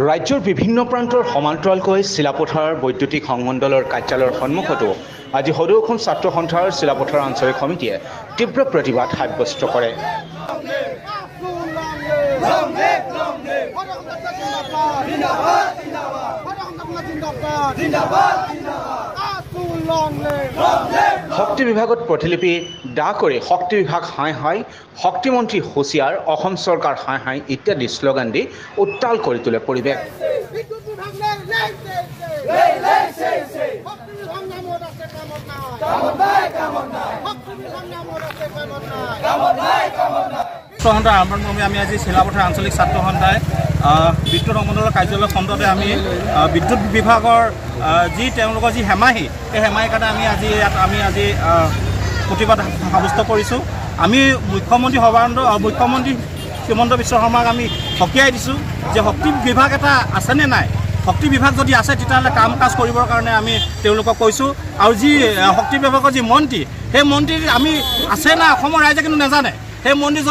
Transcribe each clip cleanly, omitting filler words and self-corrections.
ৰাজ্যৰ বিভিন্ন প্ৰান্তৰ সমান্তৰালকৈ চিলাপথাৰ বৈদ্যুতিক সংমণ্ডলৰ কাৰ্যালয়ৰ সন্মুখতো আজি সদৌ অসম ছাত্ৰ সন্থাৰ চিলাপথাৰ আঞ্চলিক সমিতিয়ে তীব্ৰ প্ৰতিবাদ সাব্যস্ত কৰে। শক্তি বিভাগত প্ৰতিলিপি দা কৰি শক্তি বিভাগ হাই হাই, শক্তিমন্ত্ৰী হুঁচিয়াৰ, অসম চৰকাৰ হাই হাই ইত্যাদি শ্লোগান দি উত্তাল কৰি তোলে পৰিৱেশ। আমি আজি চিলাপথাৰ আঞ্চলিক ছাত্ৰ সন্থাই বিদ্যুৎ সংমণ্ডলৰ কাৰ্যালয় খণ্ডতে আমি বিদ্যুৎ বিভাগৰ যি তেওঁলোকৰ যি হেমাহি, এই হেমাহিৰ কাৰণে আমি আজি প্ৰতিবাদ সাব্যস্ত কৰিছোঁ। আমি মুখ্যমন্ত্ৰী হিমন্ত বিশ্ব শৰ্মাক আমি সকীয়াই দিছোঁ যে শক্তি বিভাগ এটা আছেনে নাই, শক্তি বিভাগ যদি আছে তেতিয়াহ'লে কাম কাজ কৰিবৰ কাৰণে আমি তেওঁলোকক কৈছোঁ। আৰু যি শক্তি বিভাগৰ যি মন্ত্ৰী, সেই মন্ত্ৰী আমি আছে না অসমৰ ৰাইজে কিন্তু নাজানে। সেই মন্ত্ৰী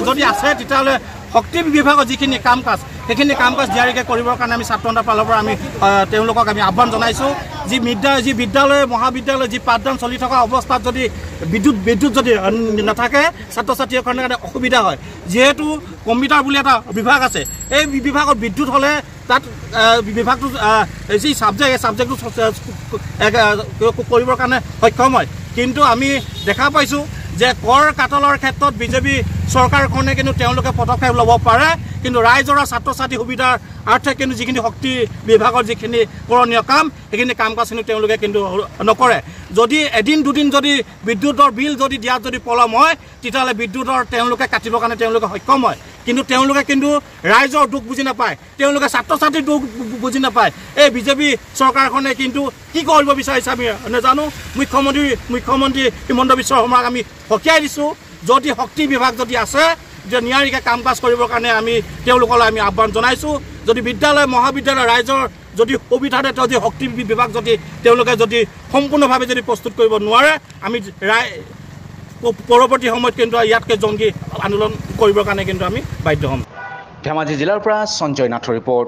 যদি আছে তেতিয়াহ'লে শক্তি বিভাগৰ যিখিনি কাম কাজ সেইখিনি কাম কাজ দিয়াৰিকৈ কৰিবৰ কাৰণে আমি ছাত্ৰ সন্থাৰ ফালৰ পৰা আমি তেওঁলোকক আমি আহ্বান জনাইছোঁ। যি বিদ্যালয় মহাবিদ্যালয় যি পাঠদান চলি থকা অৱস্থাত যদি বিদ্যুৎ যদি নাথাকে ছাত্ৰ ছাত্ৰীৰ কাৰণে অসুবিধা হয়। যিহেতু কম্পিউটাৰ বুলি এটা বিভাগ আছে, এই বিভাগত বিদ্যুৎ হ'লে তাত বিভাগটো যি ছাবজেক্ট এই ছাবজেক্টটো কৰিবৰ কাৰণে সক্ষম হয়। কিন্তু আমি দেখা পাইছোঁ যে কৰ কাটলৰ ক্ষেত্ৰত বিজেপি চৰকাৰখনে কিন্তু তেওঁলোকে পদক্ষেপ ল'ব পাৰে, কিন্তু ৰাইজৰ ছাত্ৰ ছাত্ৰী সুবিধাৰ অৰ্থে কিন্তু যিখিনি শক্তি বিভাগৰ যিখিনি কৰণীয় কাম সেইখিনি কাম কাজখিনি তেওঁলোকে কিন্তু নকৰে। যদি এদিন দুদিন যদি বিদ্যুতৰ বিল যদি দিয়াত যদি পলম হয় তেতিয়াহ'লে বিদ্যুতৰ তেওঁলোকে কাটিবৰ কাৰণে তেওঁলোকে সক্ষম হয়। কিন্তু তেওঁলোকে কিন্তু ৰাইজৰ দুখ বুজি নাপায়, তেওঁলোকে ছাত্ৰ ছাত্ৰীৰ দুখ বুজি নাপায়। এই বিজেপি চৰকাৰখনে কিন্তু কি কৰিব বিচাৰিছে আমি নাজানো। মুখ্যমন্ত্ৰী হিমন্ত বিশ্ব শৰ্মাক আমি সকীয়াই দিছোঁ, যদি শক্তি বিভাগ যদি আছে যে নিয়াৰিকৈ কাম কাজ কৰিবৰ কাৰণে আমি তেওঁলোকলৈ আমি আহ্বান জনাইছোঁ। যদি বিদ্যালয় মহাবিদ্যালয় ৰাইজৰ যদি সুবিধাতে যদি শক্তি বিভাগ যদি তেওঁলোকে যদি সম্পূৰ্ণভাৱে যদি প্ৰস্তুত কৰিব নোৱাৰে, আমি পৰৱৰ্তী সময়ত কিন্তু ইয়াতকৈ জংগী আন্দোলন কৰিবৰ কাৰণে কিন্তু আমি বাধ্য হ'ম। ধেমাজি জিলাৰ পৰা সঞ্জয় নাথৰ ৰিপৰ্ট।